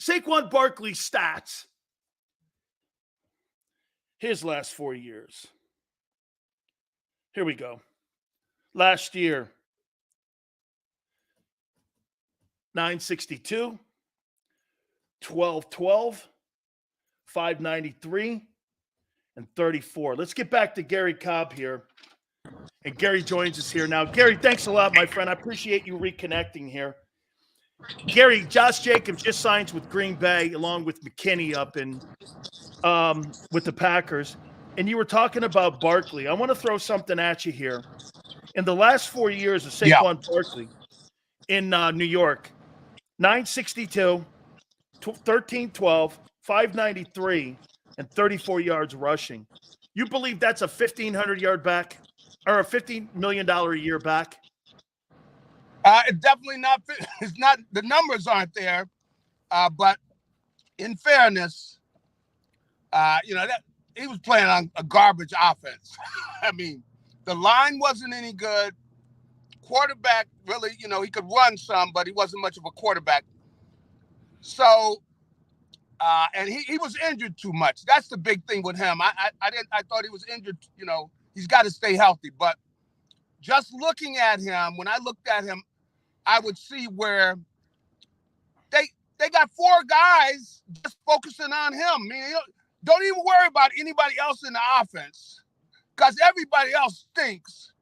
Saquon Barkley stats. His last 4 years. Here we go. Last year, 962, 1212, 593, and 34. Let's get back to Garry Cobb here. And Garry joins us here now. Garry, thanks a lot, my friend. I appreciate you reconnecting here. Garry, Josh Jacobs just signs with Green Bay along with McKinney up in with the Packers. And you were talking about Barkley. I want to throw something at you here. In the last 4 years of Saquon Barkley in New York, 962, 1312, 593, and 34 yards rushing. You believe that's a 1,500-yard back or a $15 million a year back? It's definitely not. It's not. The numbers aren't there. But in fairness, that he was playing on a garbage offense. I mean, the line wasn't any good. Quarterback, really, he could run some, but he wasn't much of a quarterback. So, and he was injured too much. That's the big thing with him. I thought he was injured. He's got to stay healthy. But just looking at him, when I looked at him, I would see where they got 4 guys just focusing on him. I mean, don't even worry about anybody else in the offense because everybody else stinks.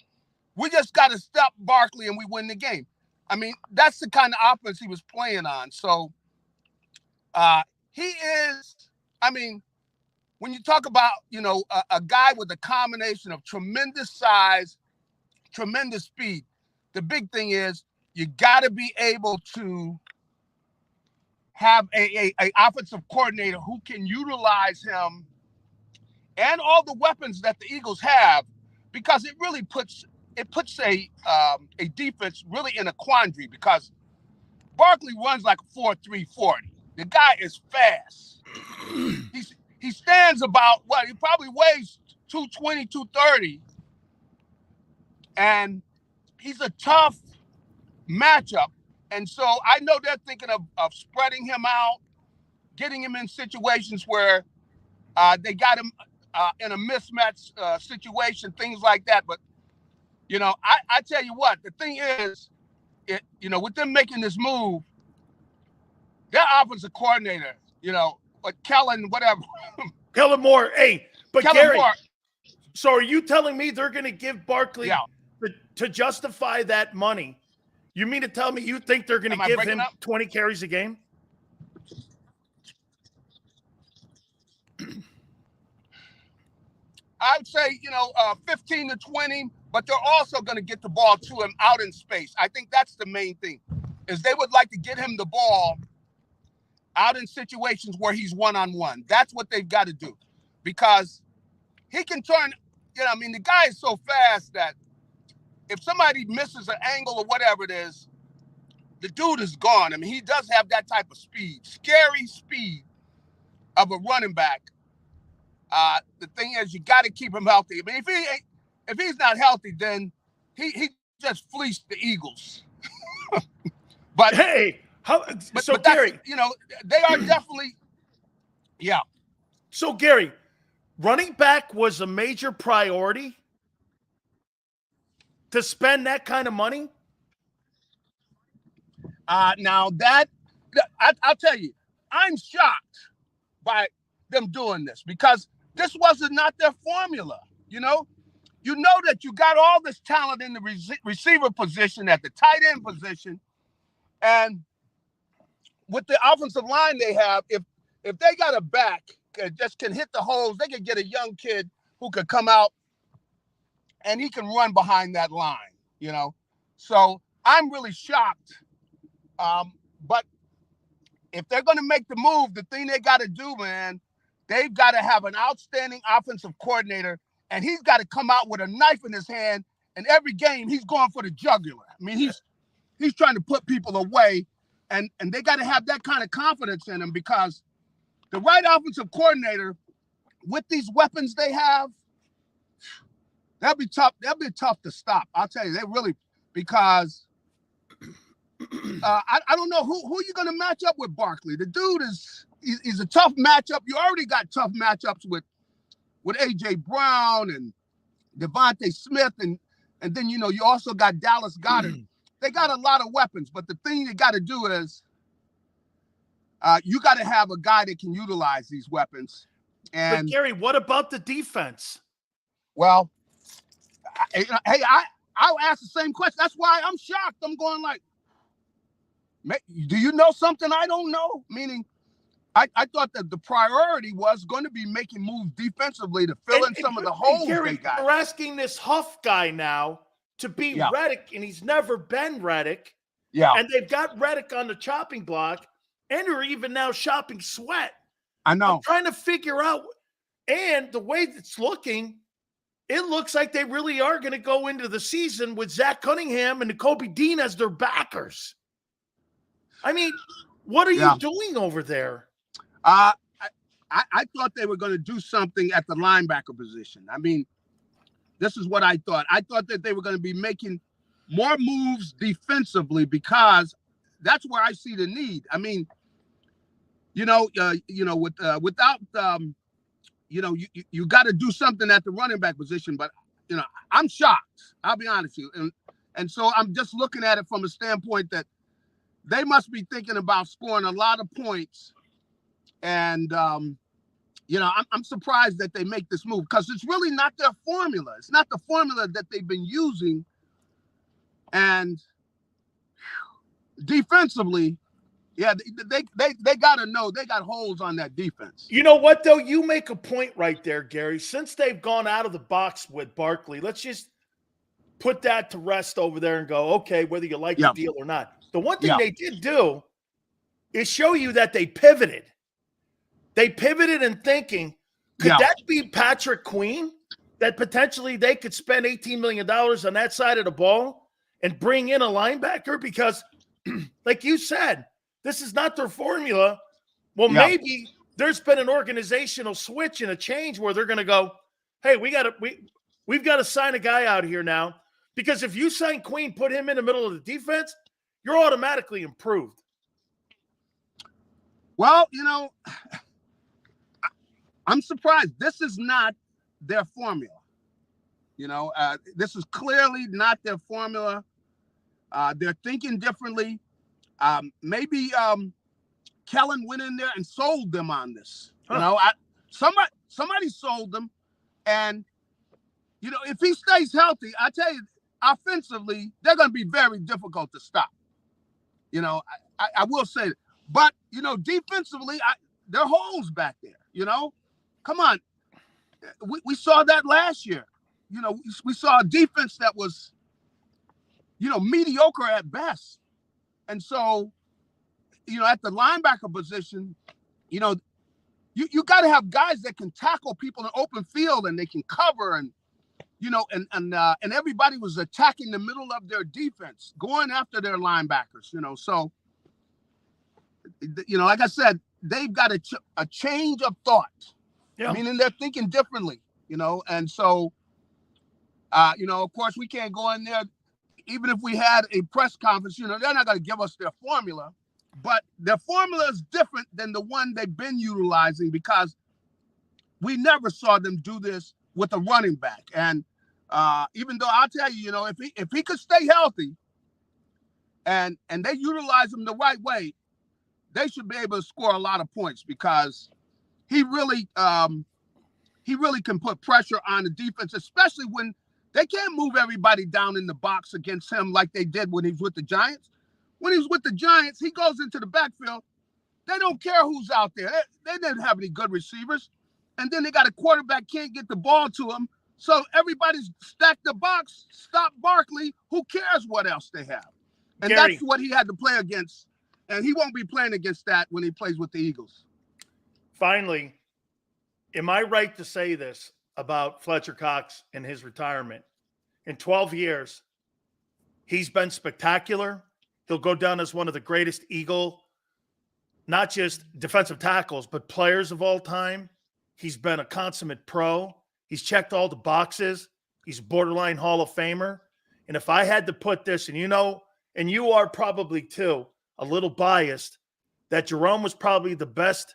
We just got to stop Barkley and we win the game. I mean, that's the kind of offense he was playing on. So he is, I mean, when you talk about, a guy with a combination of tremendous size, tremendous speed, the big thing is you got to be able to have a offensive coordinator who can utilize him and all the weapons that the Eagles have, because it really puts a defense really in a quandary, because Barkley runs like a 4.3 40. The guy is fast. He stands about he probably weighs 220, 230, and he's a tough matchup. And so I know they're thinking of spreading him out, getting him in situations where they got him in a mismatch situation, things like that. But, I tell you what, the thing is, with them making this move, their offensive coordinator, Kellen, whatever. Kellen Moore. Hey, but Kellen Garry, Moore. So are you telling me they're going to give Barkley to justify that money? You mean to tell me you think they're going to give him 20 carries a game? I'd say, 15 to 20, but they're also going to get the ball to him out in space. I think that's the main thing, is they would like to get him the ball out in situations where he's one-on-one. That's what they've got to do, because he can turn, the guy is so fast that if somebody misses an angle or whatever it is, the dude is gone. I mean, he does have that type of speed, scary speed of a running back. The thing is, you got to keep him healthy. I mean, if he's not healthy, then he just fleeced the Eagles. But hey, but Garry, they are definitely, yeah. So Garry, running back was a major priority to spend that kind of money? Now that I'll tell you, I'm shocked by them doing this, because this wasn't not their formula. You know that you got all this talent in the receiver position, at the tight end position, and with the offensive line they have, if they got a back just can hit the holes, they could get a young kid who could come out and he can run behind that line. So I'm really shocked. But if they're going to make the move, the thing they got to do, man, they've got to have an outstanding offensive coordinator, and he's got to come out with a knife in his hand, and every game he's going for the jugular. I mean, he's trying to put people away, and they got to have that kind of confidence in him, because the right offensive coordinator, with these weapons they have, that'll be tough. That'll be tough to stop. I'll tell you, they really, because I don't know who you're going to match up with Barkley. The dude he's a tough matchup. You already got tough matchups with A.J. Brown and Devontae Smith, and then, you also got Dallas Goedert. They got a lot of weapons, but the thing you got to do is you got to have a guy that can utilize these weapons. And but Garry, what about the defense? Well, I'll ask the same question. That's why I'm shocked. I'm going like, do you know something I don't know? Meaning, I thought that the priority was going to be making moves defensively to fill in some of the holes Garry, they got. You're asking this Huff guy now to be Reddick, and he's never been Reddick. Yeah. And they've got Reddick on the chopping block, and are even now shopping Sweat. I know. I'm trying to figure out, and the way it's looking, it looks like they really are going to go into the season with Zach Cunningham and Kobe Dean as their backers. I mean, what are you doing over there? I thought they were going to do something at the linebacker position. I mean, this is what I thought. I thought that they were going to be making more moves defensively because that's where I see the need. I mean, you got to do something at the running back position. But I'm shocked. I'll be honest with you, and so I'm just looking at it from a standpoint that they must be thinking about scoring a lot of points. And, I'm surprised that they make this move because it's really not their formula. It's not the formula that they've been using. And defensively, they got to know they got holes on that defense. You know what, though? You make a point right there, Garry. Since they've gone out of the box with Barkley, let's just put that to rest over there and go, okay, whether you like the deal or not. The one thing they did do is show you that they pivoted. They pivoted in thinking, could that be Patrick Queen? That potentially they could spend $18 million on that side of the ball and bring in a linebacker? Because, like you said, this is not their formula. Well, maybe there's been an organizational switch and a change where they're going to go, hey, we've got to sign a guy out here now. Because if you sign Queen, put him in the middle of the defense, you're automatically improved. Well, I'm surprised. This is not their formula. This is clearly not their formula. They're thinking differently. Maybe Kellen went in there and sold them on this. Somebody sold them. And, if he stays healthy, I tell you, offensively, they're going to be very difficult to stop. I will say that. But, defensively, there are holes back there, Come on. We saw that last year. We saw a defense that was, mediocre at best. And so, at the linebacker position, you got to have guys that can tackle people in open field and they can cover and everybody was attacking the middle of their defense, going after their linebackers, So, like I said, they've got a change of thought. Yeah. Meaning they're thinking differently, and so, of course, we can't go in there. Even if we had a press conference, they're not going to give us their formula, but their formula is different than the one they've been utilizing because we never saw them do this with a running back. And even though I'll tell you, if he could stay healthy and they utilize him the right way, they should be able to score a lot of points because he really can put pressure on the defense, especially when they can't move everybody down in the box against him like they did when he was with the Giants. When he was with the Giants, he goes into the backfield. They don't care who's out there. They didn't have any good receivers. And then they got a quarterback can't get the ball to him. So everybody's stacked the box, stop Barkley. Who cares what else they have? And Garry, that's what he had to play against. And he won't be playing against that when he plays with the Eagles. Finally, am I right to say this about Fletcher Cox and his retirement? In 12 years, he's been spectacular. He'll go down as one of the greatest Eagle, not just defensive tackles, but players of all time. He's been a consummate pro. He's checked all the boxes. He's a borderline Hall of Famer. And if I had to put this, and and you are probably too, a little biased, that Jerome was probably the best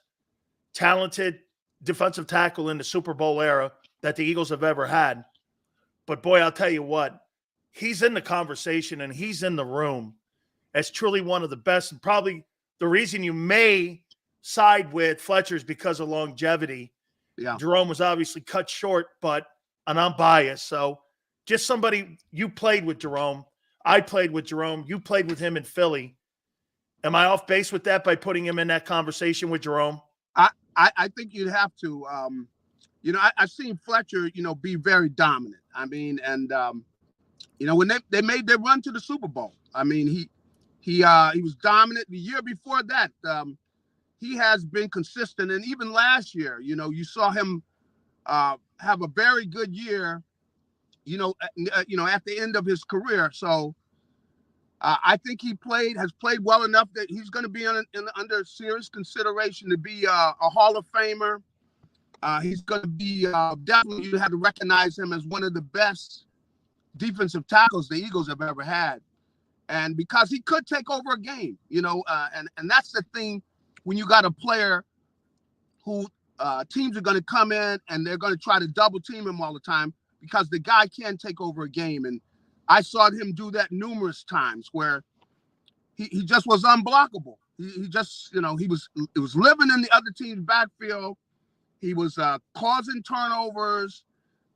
talented defensive tackle in the Super Bowl era that the Eagles have ever had. But boy, I'll tell you what, he's in the conversation and he's in the room as truly one of the best. And probably the reason you may side with Fletcher is because of longevity. Yeah. Jerome was obviously cut short, and I'm biased. So just somebody, you played with Jerome. I played with Jerome. You played with him in Philly. Am I off base with that by putting him in that conversation with Jerome? I think you'd have to. I've seen Fletcher, be very dominant. I mean, and when they made their run to the Super Bowl, I mean, he was dominant. The year before that, he has been consistent, and even last year, you saw him have a very good year. At the end of his career, so I think has played well enough that he's going to be under serious consideration to be a Hall of Famer. He's going to be definitely, you have to recognize him as one of the best defensive tackles the Eagles have ever had. And because he could take over a game, and that's the thing when you got a player who teams are going to come in and they're going to try to double team him all the time because the guy can take over a game. And I saw him do that numerous times where he just was unblockable. He just, it was living in the other team's backfield. He was causing turnovers.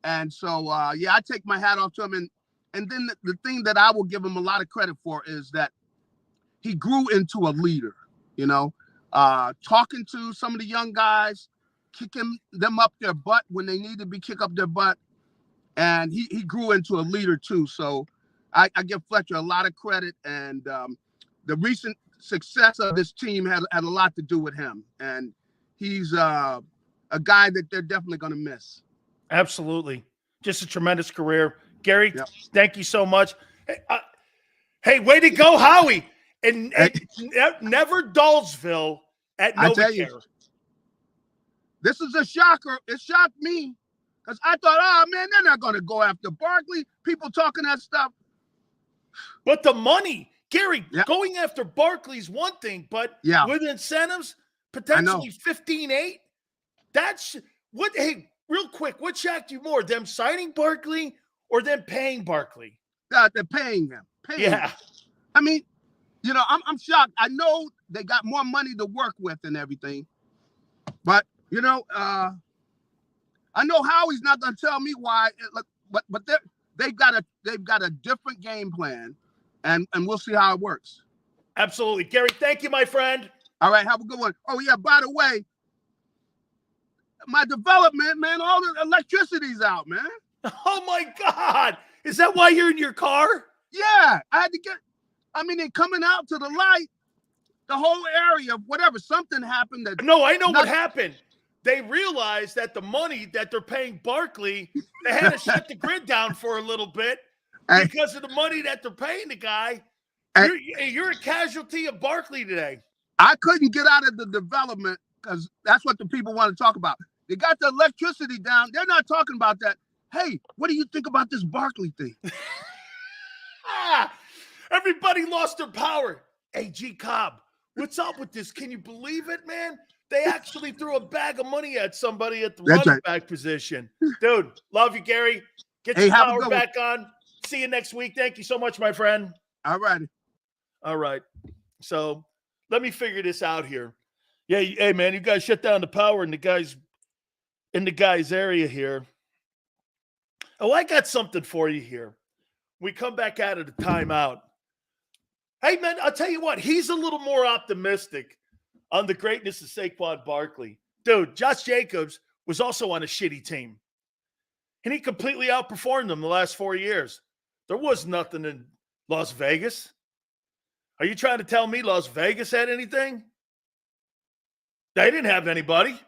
And so, I take my hat off to him. And then the thing that I will give him a lot of credit for is that he grew into a leader, talking to some of the young guys, kicking them up their butt when they need to be kicked up their butt. And he grew into a leader too. So I give Fletcher a lot of credit. And the recent success of this team had a lot to do with him. And he's a guy that they're definitely going to miss. Absolutely. Just a tremendous career. Gary, Yep. Thank you so much. Hey, way to go, Howie. And never Dullsville at NovaCare. This is a shocker. It shocked me because I thought, oh, man, they're not going to go after Barkley. People talking that stuff. But the money, Gary, going after Barkley is one thing, but with incentives, potentially 15-8, that's what, hey, real quick, what shocked you more, them signing Barkley or them paying Barkley? They're paying him. Him. I mean, I'm shocked. I know they got more money to work with and everything, but I know Howie's not going to tell me why. But they've got a different game plan, and we'll see how it works. Absolutely, Gary. Thank you, my friend. All right, have a good one. Oh yeah, by the way, my development, man, all the electricity's out, man. Oh my God, is that why you're in your car? Yeah, I had to get. I mean, they're coming out to the light, the whole area, whatever. Something happened that. No, I know what happened. They realized that the money that they're paying Barkley, they had to shut the grid down for a little bit because of the money that they're paying the guy. You're a casualty of Barkley today. I couldn't get out of the development because that's what the people want to talk about. They got the electricity down. They're not talking about that. Hey, what do you think about this Barkley thing? Everybody lost their power. Hey, Cobb, what's up with this? Can you believe it, man? They actually threw a bag of money at somebody at the running back position. Dude, love you, Gary. Get your power back on. See you next week. Thank you so much, my friend. All right. All right. So let me figure this out here. Yeah, hey, man, you guys shut down the power in the guy's area here. Oh, I got something for you here. We come back out of the timeout. Hey, man, I'll tell you what. He's a little more optimistic on the greatness of Saquon Barkley. Dude, Josh Jacobs was also on a shitty team. And he completely outperformed them the last 4 years. There was nothing in Las Vegas. Are you trying to tell me Las Vegas had anything? They didn't have anybody.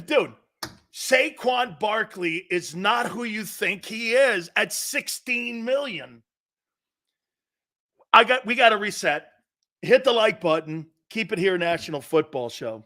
Dude, Saquon Barkley is not who you think he is at $16 million. We got to reset. Hit the like button. Keep it here, National Football Show.